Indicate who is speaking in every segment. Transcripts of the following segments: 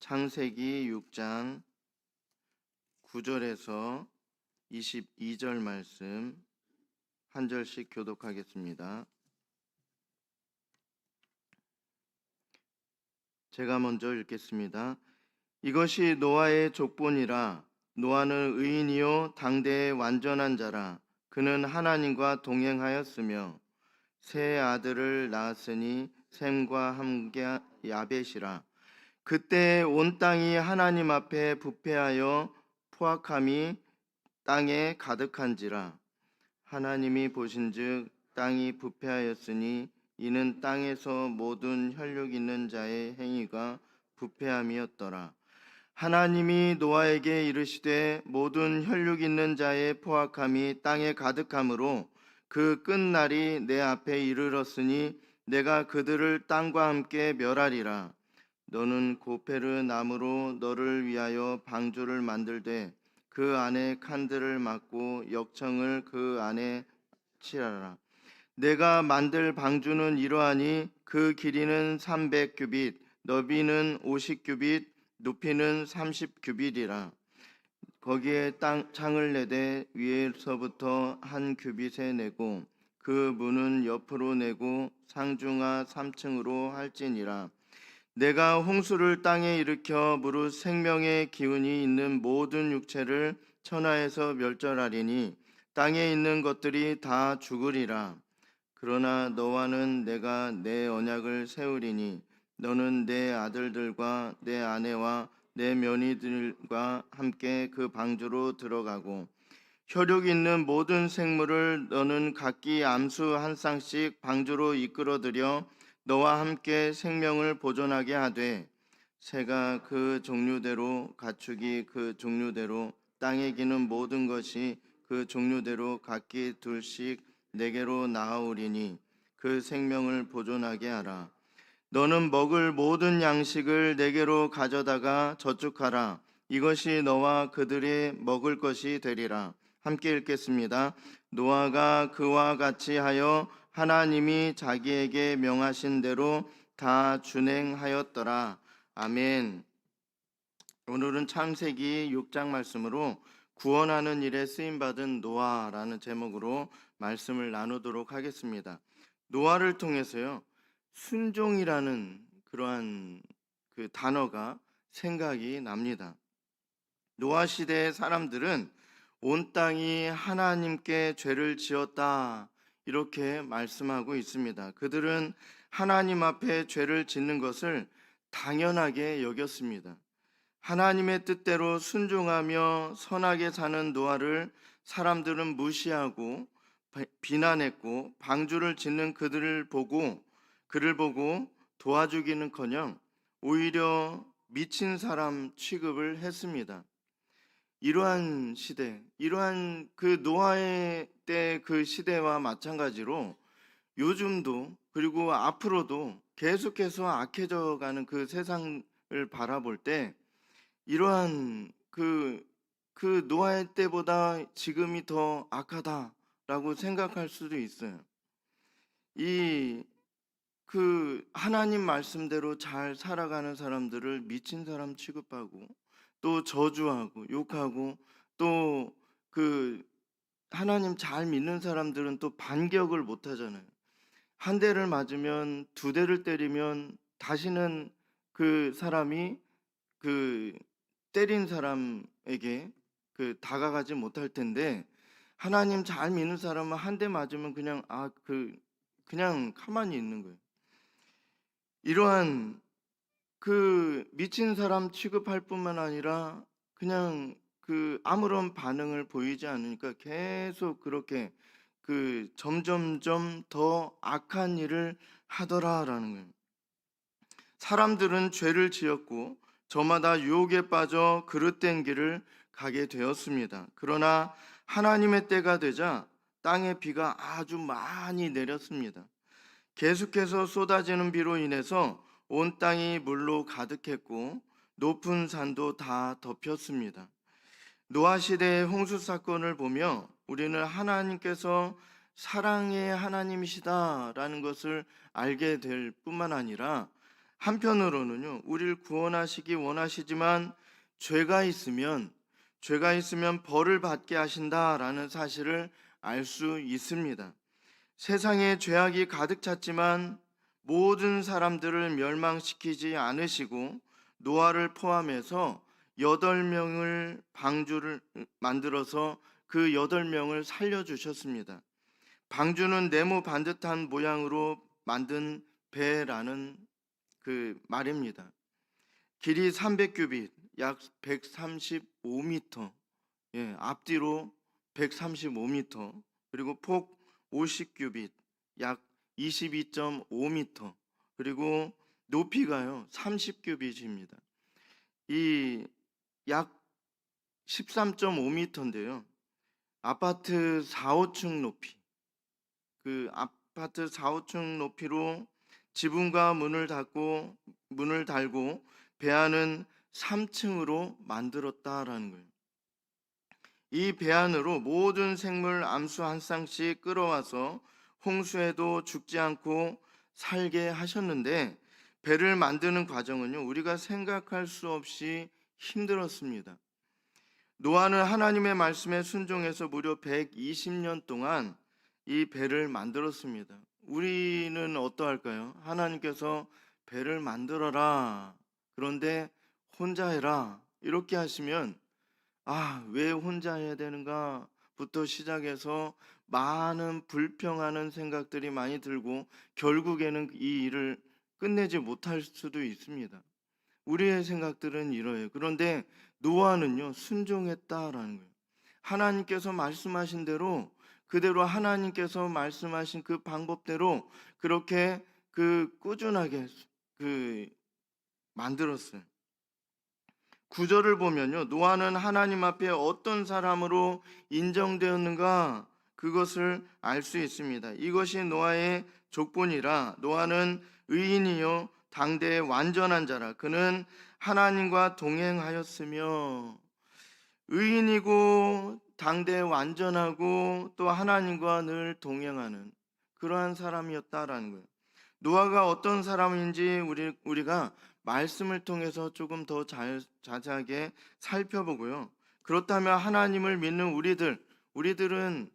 Speaker 1: 창세기 6장 9절에서 22절 말씀 한 절씩 교독하겠습니다. 제가 먼저 읽겠습니다. 이것이 노아의 족본이라. 노아는 의인이요 당대의 완전한 자라. 그는 하나님과 동행하였으며 세 아들을 낳았으니 셈과 함과 야벳이라. 그때 온 땅이 하나님 앞에 부패하여 포악함이 땅에 가득한지라. 하나님이 보신즉 땅이 부패하였으니 이는 땅에서 모든 혈육 있는 자의 행위가 부패함이었더라. 하나님이 노아에게 이르시되 모든 혈육 있는 자의 포악함이 땅에 가득함으로 그 끝날이 내 앞에 이르렀으니 내가 그들을 땅과 함께 멸하리라. 너는 고페르 나무로 너를 위하여 방주를 만들되 그 안에 칸들을 막고 역청을 그 안에 칠하라. 내가 만들 방주는 이러하니 그 길이는 300규빗, 너비는 50규빗, 높이는 30규빗이라. 거기에 창을 내되 위에서부터 한 규빗에 내고 그 문은 옆으로 내고 상중하 3층으로 할지니라. 내가 홍수를 땅에 일으켜 무릇 생명의 기운이 있는 모든 육체를 천하에서 멸절하리니 땅에 있는 것들이 다 죽으리라. 그러나 너와는 내가 내 언약을 세우리니 너는 내 아들들과 내 아내와 내 며느리들과 함께 그 방주로 들어가고 혈육 있는 모든 생물을 너는 각기 암수 한 쌍씩 방주로 이끌어들여 너와 함께 생명을 보존하게 하되 새가 그 종류대로 가축이 그 종류대로 땅에 기는 모든 것이 그 종류대로 각기 둘씩 내게로 나아오리니 그 생명을 보존하게 하라. 너는 먹을 모든 양식을 내게로 가져다가 저축하라. 이것이 너와 그들이 먹을 것이 되리라. 함께 읽겠습니다. 노아가 그와 같이 하여 하나님이 자기에게 명하신 대로 다 준행하였더라. 아멘. 오늘은 창세기 6장 말씀으로 구원하는 일에 쓰임받은 노아라는 제목으로 말씀을 나누도록 하겠습니다. 노아를 통해서요, 순종이라는 그러한 그 단어가 생각이 납니다. 노아 시대의 사람들은 온 땅이 하나님께 죄를 지었다 이렇게 말씀하고 있습니다. 그들은 하나님 앞에 죄를 짓는 것을 당연하게 여겼습니다. 하나님의 뜻대로 순종하며 선하게 사는 노아를 사람들은 무시하고 비난했고 방주를 짓는 그를 보고 도와주기는커녕 오히려 미친 사람 취급을 했습니다. 이러한 시대, 이러한 그 노아의 때 그 시대와 마찬가지로 요즘도 그리고 앞으로도 계속해서 악해져 가는 그 세상을 바라볼 때 이러한 그 노아의 때보다 지금이 더 악하다라고 생각할 수도 있어요. 그 하나님 말씀대로 잘 살아가는 사람들을 미친 사람 취급하고 또 저주하고 욕하고 또 그 하나님 잘 믿는 사람들은 또 반격을 못 하잖아요. 한 대를 맞으면 두 대를 때리면 다시는 그 사람이 그 때린 사람에게 다가가지 못할 텐데 하나님 잘 믿는 사람은 한 대 맞으면 그냥 가만히 있는 거예요. 이러한 그 미친 사람 취급할 뿐만 아니라 그냥 아무런 반응을 보이지 않으니까 계속 그렇게 점점점 더 악한 일을 하더라라는 거예요. 사람들은 죄를 지었고 저마다 유혹에 빠져 그릇된 길을 가게 되었습니다. 그러나 하나님의 때가 되자 땅에 비가 아주 많이 내렸습니다. 계속해서 쏟아지는 비로 인해서 온 땅이 물로 가득했고 높은 산도 다 덮였습니다. 노아 시대의 홍수 사건을 보며 우리는 하나님께서 사랑의 하나님이시다라는 것을 알게 될 뿐만 아니라 한편으로는요, 우리를 구원하시기 원하시지만 죄가 있으면 벌을 받게 하신다라는 사실을 알 수 있습니다. 세상에 죄악이 가득 찼지만 모든 사람들을 멸망시키지 않으시고 노아를 포함해서 8명을 방주를 만들어서 그 8명을 살려주셨습니다. 방주는 네모 반듯한 모양으로 만든 배라는 그 말입니다. 길이 300규빗, 약 135m, 앞뒤로 135m, 그리고 폭 50규빗, 약 22.5m, 그리고 높이가요 30규빗입니다. 이 약 13.5m인데요. 아파트 4, 5층 높이, 그 아파트 4, 5층 높이로 지붕과 문을 달고 배안은 3층으로 만들었다라는 거예요. 이 배안으로 모든 생물 암수 한 쌍씩 끌어와서 홍수에도 죽지 않고 살게 하셨는데, 배를 만드는 과정은요, 우리가 생각할 수 없이 힘들었습니다. 노아는 하나님의 말씀에 순종해서 무려 120년 동안 이 배를 만들었습니다. 우리는 어떠할까요? 하나님께서 배를 만들어라, 그런데 혼자 해라, 이렇게 하시면 왜 혼자 해야 되는가 부터 시작해서 많은 불평하는 생각들이 많이 들고 결국에는 이 일을 끝내지 못할 수도 있습니다. 우리의 생각들은 이러해요. 그런데 노아는요, 순종했다라는 거예요. 하나님께서 말씀하신 대로 그대로, 하나님께서 말씀하신 그 방법대로 그렇게 꾸준하게 만들었어요. 구절을 보면요, 노아는 하나님 앞에 어떤 사람으로 인정되었는가, 그것을 알 수 있습니다. 이것이 노아의 족본이라. 노아는 의인이요 당대의 완전한 자라. 그는 하나님과 동행하였으며. 의인이고 당대에 완전하고 또 하나님과 늘 동행하는 그러한 사람이었다라는 거예요. 노아가 어떤 사람인지 우리가 말씀을 통해서 조금 더 자세하게 살펴보고요. 그렇다면 하나님을 믿는 우리들은,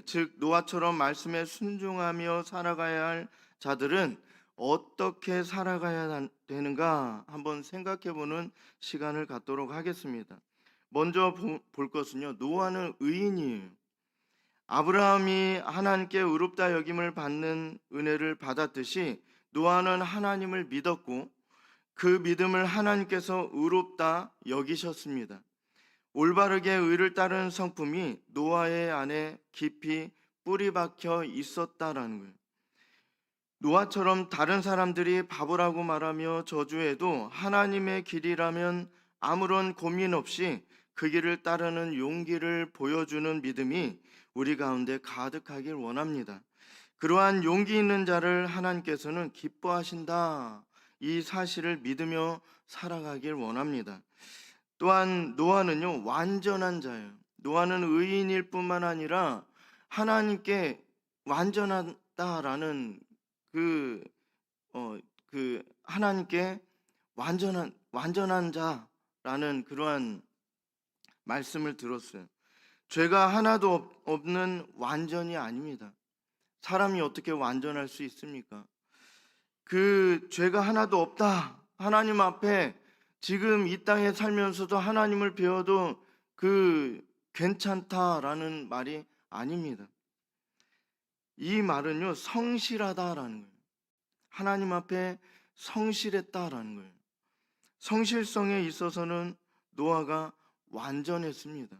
Speaker 1: 즉 노아처럼 말씀에 순종하며 살아가야 할 자들은 어떻게 살아가야 되는가 한번 생각해보는 시간을 갖도록 하겠습니다. 먼저 볼 것은요, 노아는 의인이에요. 아브라함이 하나님께 의롭다 여김을 받는 은혜를 받았듯이 노아는 하나님을 믿었고 그 믿음을 하나님께서 의롭다 여기셨습니다. 올바르게 의를 따르는 성품이 노아의 안에 깊이 뿌리 박혀 있었다라는 거예요. 노아처럼 다른 사람들이 바보라고 말하며 저주해도 하나님의 길이라면 아무런 고민 없이 그 길을 따르는 용기를 보여주는 믿음이 우리 가운데 가득하길 원합니다. 그러한 용기 있는 자를 하나님께서는 기뻐하신다, 이 사실을 믿으며 살아가길 원합니다. 또한 노아는요, 완전한 자예요. 노아는 의인일 뿐만 아니라 하나님께 완전하다라는 하나님께 완전한 자라는 그러한 말씀을 들었어요. 죄가 하나도 없는 완전이 아닙니다. 사람이 어떻게 완전할 수 있습니까? 그 죄가 하나도 없다, 하나님 앞에 지금 이 땅에 살면서도 하나님을 배워도 괜찮다라는 말이 아닙니다. 이 말은요, 성실하다라는 거예요. 하나님 앞에 성실했다라는 거예요. 성실성에 있어서는 노아가 완전했습니다.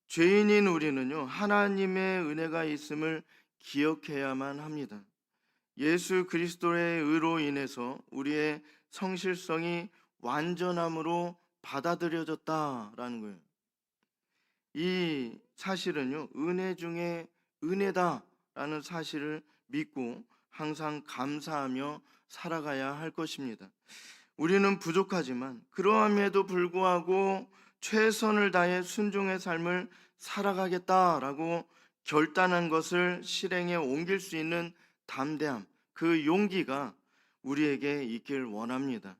Speaker 1: 죄인인 우리는요, 하나님의 은혜가 있음을 기억해야만 합니다. 예수 그리스도의 의로 인해서 우리의 성실성이 완전함으로 받아들여졌다라는 거예요. 이 사실은요, 은혜 중에 은혜다라는 사실을 믿고 항상 감사하며 살아가야 할 것입니다. 우리는 부족하지만 그러함에도 불구하고 최선을 다해 순종의 삶을 살아가겠다라고 결단한 것을 실행에 옮길 수 있는 담대함, 그 용기가 우리에게 있길 원합니다.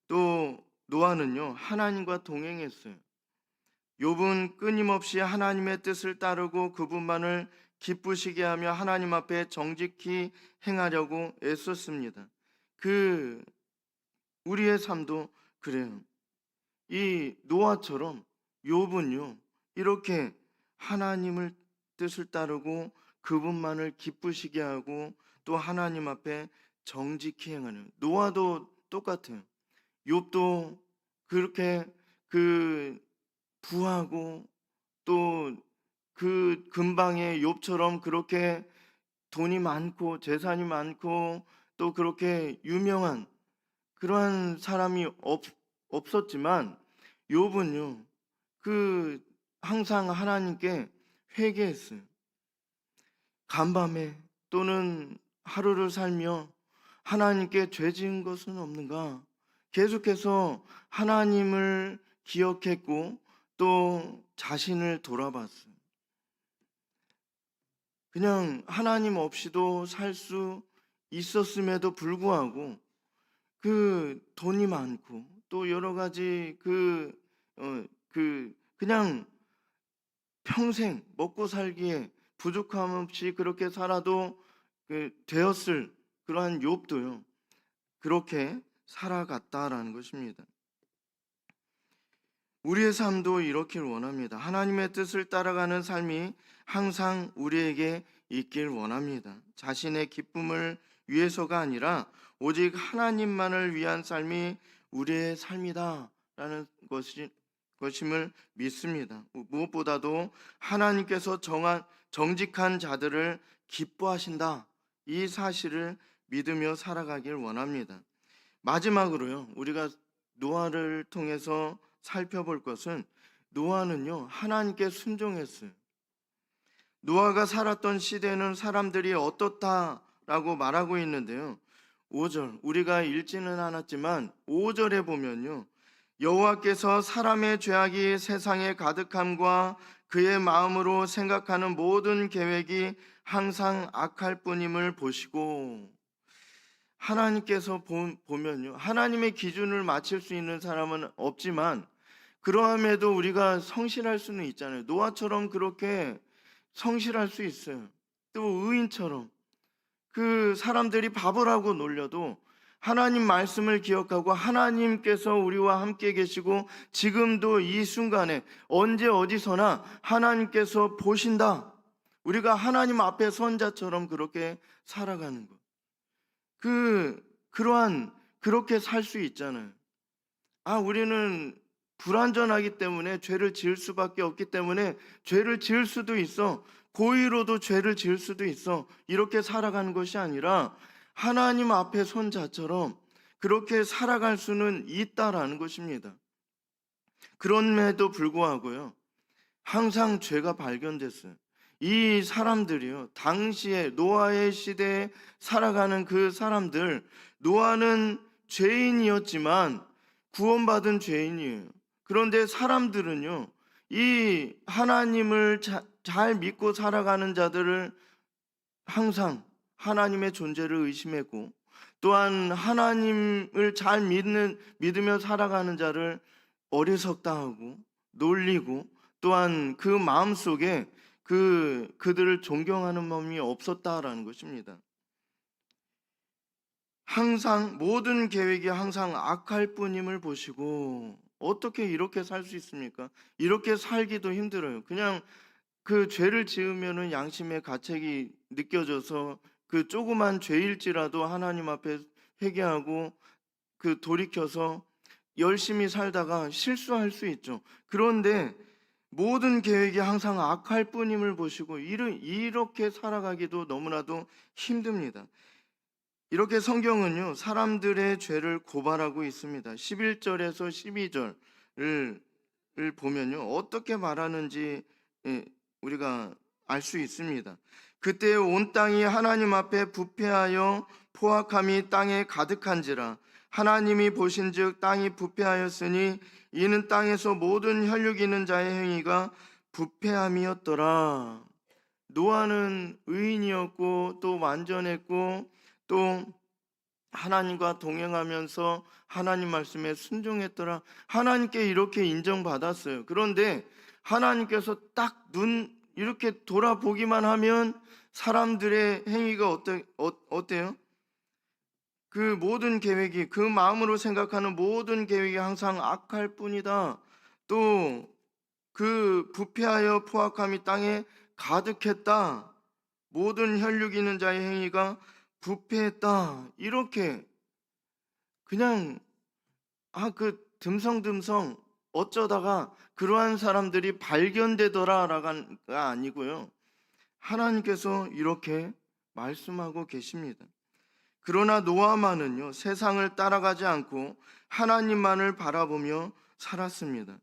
Speaker 1: 또 노아는요, 하나님과 동행했어요. 욥은 끊임없이 하나님의 뜻을 따르고 그분만을 기쁘시게 하며 하나님 앞에 정직히 행하려고 애썼습니다. 그 우리의 삶도 그래요. 이 노아처럼 욥은요, 이렇게 하나님을 뜻을 따르고 그분만을 기쁘시게 하고 또 하나님 앞에 정직히 행하는, 노아도 똑같아요. 욥도 그렇게 그 부하고 또 그 근방의 욥처럼 그렇게 돈이 많고 재산이 많고 또 그렇게 유명한 그러한 사람이 없었지만 욥은요, 그 항상 하나님께 회개했어요. 간밤에 또는 하루를 살며 하나님께 죄 지은 것은 없는가? 계속해서 하나님을 기억했고 또 자신을 돌아봤어요. 그냥 하나님 없이도 살 수 있었음에도 불구하고 그 돈이 많고 또 여러 가지 그냥 평생 먹고 살기에 부족함 없이 그렇게 살아도 되었을 그러한 욥도요, 그렇게 살아갔다라는 것입니다. 우리의 삶도 이렇길 원합니다. 하나님의 뜻을 따라가는 삶이 항상 우리에게 있길 원합니다. 자신의 기쁨을 위해서가 아니라 오직 하나님만을 위한 삶이 우리의 삶이다라는 것임을 믿습니다. 무엇보다도 하나님께서 정직한 자들을 기뻐하신다, 이 사실을 믿으며 살아가길 원합니다. 마지막으로요, 우리가 노아를 통해서 살펴볼 것은, 노아는요, 하나님께 순종했어요. 노아가 살았던 시대는 사람들이 어떻다라고 말하고 있는데요, 5절, 우리가 읽지는 않았지만 5절에 보면요, 여호와께서 사람의 죄악이 세상에 가득함과 그의 마음으로 생각하는 모든 계획이 항상 악할 뿐임을 보시고, 하나님께서 보면요, 하나님의 기준을 맞출 수 있는 사람은 없지만 그러함에도 우리가 성실할 수는 있잖아요. 노아처럼 그렇게 성실할 수 있어요. 또 의인처럼 그 사람들이 바보라고 놀려도 하나님 말씀을 기억하고 하나님께서 우리와 함께 계시고 지금도 이 순간에 언제 어디서나 하나님께서 보신다, 우리가 하나님 앞에 선 자처럼 그렇게 살아가는 것, 그렇게 살 수 있잖아요. 우리는 불완전하기 때문에 죄를 지을 수밖에 없기 때문에 죄를 지을 수도 있어, 고의로도 죄를 지을 수도 있어, 이렇게 살아가는 것이 아니라 하나님 앞에 선 자처럼 그렇게 살아갈 수는 있다라는 것입니다. 그럼에도 불구하고요, 항상 죄가 발견됐어요. 이 사람들이요, 당시에 노아의 시대에 살아가는 그 사람들, 노아는 죄인이었지만 구원받은 죄인이에요. 그런데 사람들은요, 이 하나님을 잘 믿고 살아가는 자들을 항상 하나님의 존재를 의심했고, 또한 하나님을 잘 믿으며 살아가는 자를 어리석다 하고 놀리고, 또한 그 마음속에 그들을 존경하는 마음이 없었다라는 것입니다. 항상 모든 계획이 항상 악할 뿐임을 보시고, 어떻게 이렇게 살 수 있습니까? 이렇게 살기도 힘들어요. 그냥 그 죄를 지으면은 양심의 가책이 느껴져서 그 조그만 죄일지라도 하나님 앞에 회개하고 돌이켜서 열심히 살다가 실수할 수 있죠. 그런데 모든 계획이 항상 악할 뿐임을 보시고 이렇게 살아가기도 너무나도 힘듭니다. 이렇게 성경은요, 사람들의 죄를 고발하고 있습니다. 11절에서 12절을 보면요, 어떻게 말하는지 우리가 알 수 있습니다. 그때 온 땅이 하나님 앞에 부패하여 포악함이 땅에 가득한지라. 하나님이 보신즉 땅이 부패하였으니 이는 땅에서 모든 혈육 있는 자의 행위가 부패함이었더라. 노아는 의인이었고 또 완전했고 또 하나님과 동행하면서 하나님 말씀에 순종했더라. 하나님께 이렇게 인정받았어요. 그런데 하나님께서 딱 눈 이렇게 돌아보기만 하면 사람들의 행위가 어때요? 그 모든 계획이, 그 마음으로 생각하는 모든 계획이 항상 악할 뿐이다. 또 그 부패하여 포악함이 땅에 가득했다. 모든 혈육 있는 자의 행위가 부패했다. 이렇게 그냥 그 듬성듬성 어쩌다가 그러한 사람들이 발견되더라가 아니고요. 하나님께서 이렇게 말씀하고 계십니다. 그러나 노아만은요, 세상을 따라가지 않고 하나님만을 바라보며 살았습니다.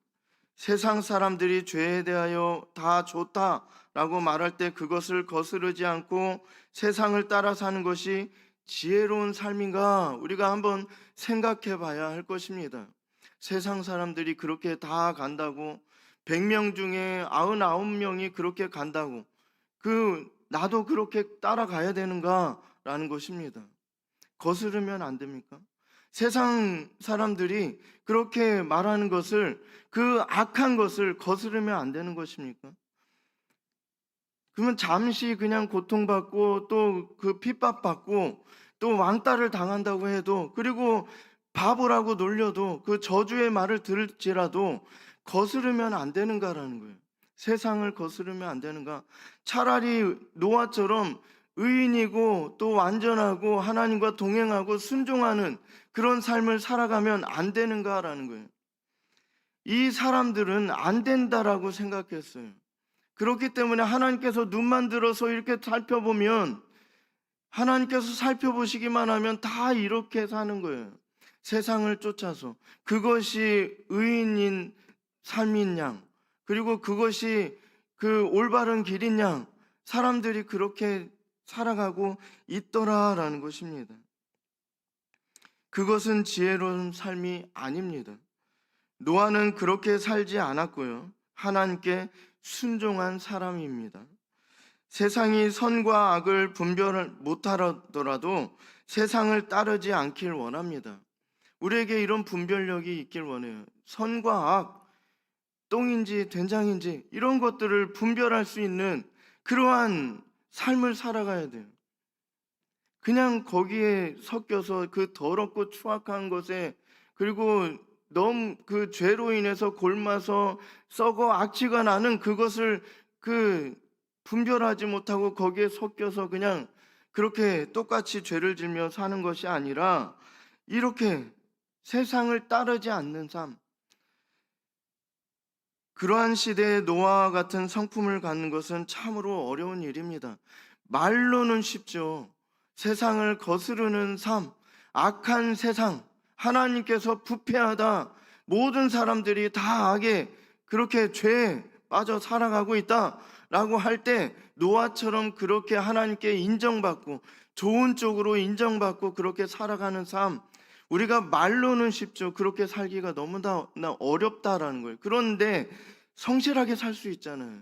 Speaker 1: 세상 사람들이 죄에 대하여 다 좋다라고 말할 때 그것을 거스르지 않고 세상을 따라 사는 것이 지혜로운 삶인가 우리가 한번 생각해 봐야 할 것입니다. 세상 사람들이 그렇게 다 간다고, 100명 중에 99명이 그렇게 간다고, 나도 그렇게 따라가야 되는가라는 것입니다. 거스르면 안 됩니까? 세상 사람들이 그렇게 말하는 것을, 그 악한 것을 거스르면 안 되는 것입니까? 그러면 잠시 그냥 고통받고 또 그 핍박받고 또 왕따를 당한다고 해도, 그리고 바보라고 놀려도, 그 저주의 말을 들을지라도 거스르면 안 되는가라는 거예요. 세상을 거스르면 안 되는가? 차라리 노아처럼 의인이고 또 완전하고 하나님과 동행하고 순종하는 그런 삶을 살아가면 안 되는가라는 거예요. 이 사람들은 안 된다라고 생각했어요. 그렇기 때문에 하나님께서 눈만 들어서 이렇게 살펴보면, 하나님께서 살펴보시기만 하면 다 이렇게 사는 거예요. 세상을 쫓아서. 그것이 의인인 삶인 양, 그리고 그것이 그 올바른 길인 양, 사람들이 그렇게 살아가고 있더라라는 것입니다. 그것은 지혜로운 삶이 아닙니다. 노아는 그렇게 살지 않았고요. 하나님께 순종한 사람입니다. 세상이 선과 악을 분별을 못하더라도 세상을 따르지 않길 원합니다. 우리에게 이런 분별력이 있길 원해요. 선과 악, 똥인지 된장인지 이런 것들을 분별할 수 있는 그러한 삶을 살아가야 돼요. 그냥 거기에 섞여서 그 더럽고 추악한 것에, 그리고 너무 그 죄로 인해서 골마서 썩어 악취가 나는 그것을 분별하지 못하고 거기에 섞여서 그냥 그렇게 똑같이 죄를 지며 사는 것이 아니라, 이렇게 세상을 따르지 않는 삶, 그러한 시대에 노아와 같은 성품을 갖는 것은 참으로 어려운 일입니다. 말로는 쉽죠. 세상을 거스르는 삶, 악한 세상, 하나님께서 부패하다, 모든 사람들이 다 악에 그렇게 죄에 빠져 살아가고 있다라고 할 때 노아처럼 그렇게 하나님께 인정받고 좋은 쪽으로 인정받고 그렇게 살아가는 삶, 우리가 말로는 쉽죠. 그렇게 살기가 너무나 어렵다라는 거예요. 그런데 성실하게 살 수 있잖아요.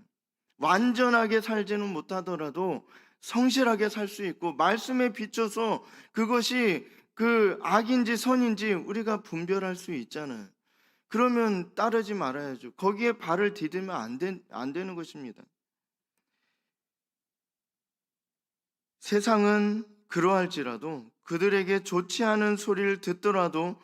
Speaker 1: 완전하게 살지는 못하더라도 성실하게 살 수 있고, 말씀에 비춰서 그것이 그 악인지 선인지 우리가 분별할 수 있잖아요. 그러면 따르지 말아야죠. 거기에 발을 디디면 안 되는 것입니다. 세상은 그러할지라도, 그들에게 좋지 않은 소리를 듣더라도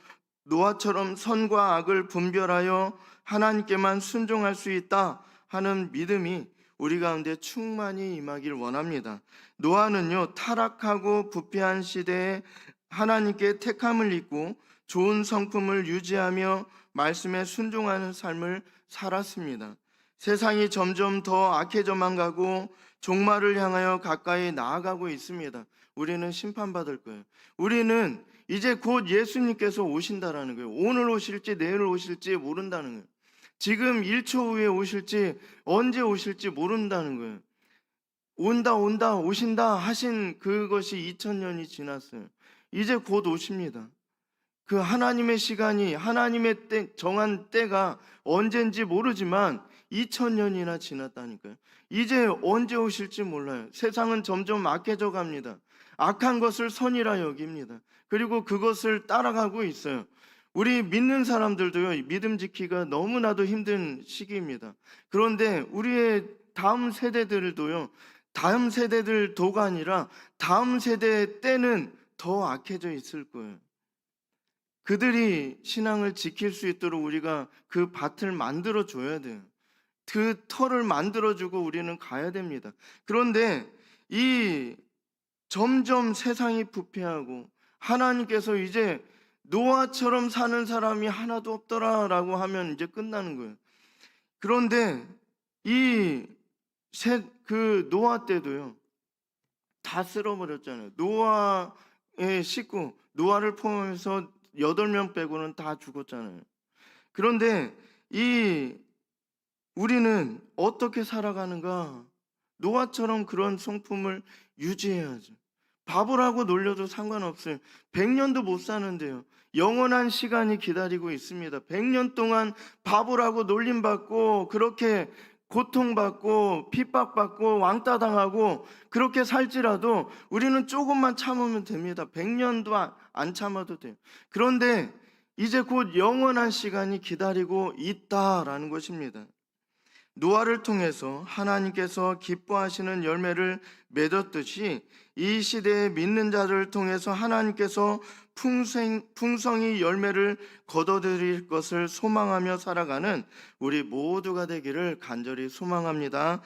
Speaker 1: 노아처럼 선과 악을 분별하여 하나님께만 순종할 수 있다 하는 믿음이 우리 가운데 충만히 임하길 원합니다. 노아는요, 타락하고 부패한 시대에 하나님께 택함을 입고 좋은 성품을 유지하며 말씀에 순종하는 삶을 살았습니다. 세상이 점점 더 악해져만 가고 종말을 향하여 가까이 나아가고 있습니다. 우리는 심판받을 거예요. 우리는 이제 곧 예수님께서 오신다라는 거예요. 오늘 오실지 내일 오실지 모른다는 거예요. 지금 1초 후에 오실지 언제 오실지 모른다는 거예요. 온다 오신다 하신 그것이 2000년이 지났어요. 이제 곧 오십니다. 그 하나님의 시간이, 하나님의 정한 때가 언젠지 모르지만 2000년이나 지났다니까요. 이제 언제 오실지 몰라요. 세상은 점점 악해져 갑니다. 악한 것을 선이라 여깁니다. 그리고 그것을 따라가고 있어요. 우리 믿는 사람들도요, 믿음 지키기가 너무나도 힘든 시기입니다. 그런데 우리의 다음 세대들도요, 다음 세대들도가 아니라 다음 세대 때는 더 악해져 있을 거예요. 그들이 신앙을 지킬 수 있도록 우리가 그 밭을 만들어 줘야 돼요. 그 터를 만들어 주고 우리는 가야 됩니다. 그런데 이 점점 세상이 부패하고 하나님께서 이제 노아처럼 사는 사람이 하나도 없더라라고 하면 이제 끝나는 거예요. 그런데 그 노아 때도요, 다 쓸어버렸잖아요. 노아의 식구, 노아를 포함해서 8명 빼고는 다 죽었잖아요. 그런데 우리는 어떻게 살아가는가? 노아처럼 그런 성품을 유지해야죠. 바보라고 놀려도 상관없어요. 100년도 못 사는데요. 영원한 시간이 기다리고 있습니다. 100년 동안 바보라고 놀림받고 그렇게 고통받고 핍박받고 왕따 당하고 그렇게 살지라도 우리는 조금만 참으면 됩니다. 100년도 안 참아도 돼요. 그런데 이제 곧 영원한 시간이 기다리고 있다라는 것입니다. 노아를 통해서 하나님께서 기뻐하시는 열매를 맺었듯이 이 시대에 믿는 자를 통해서 하나님께서 풍성히 열매를 거둬들일 것을 소망하며 살아가는 우리 모두가 되기를 간절히 소망합니다.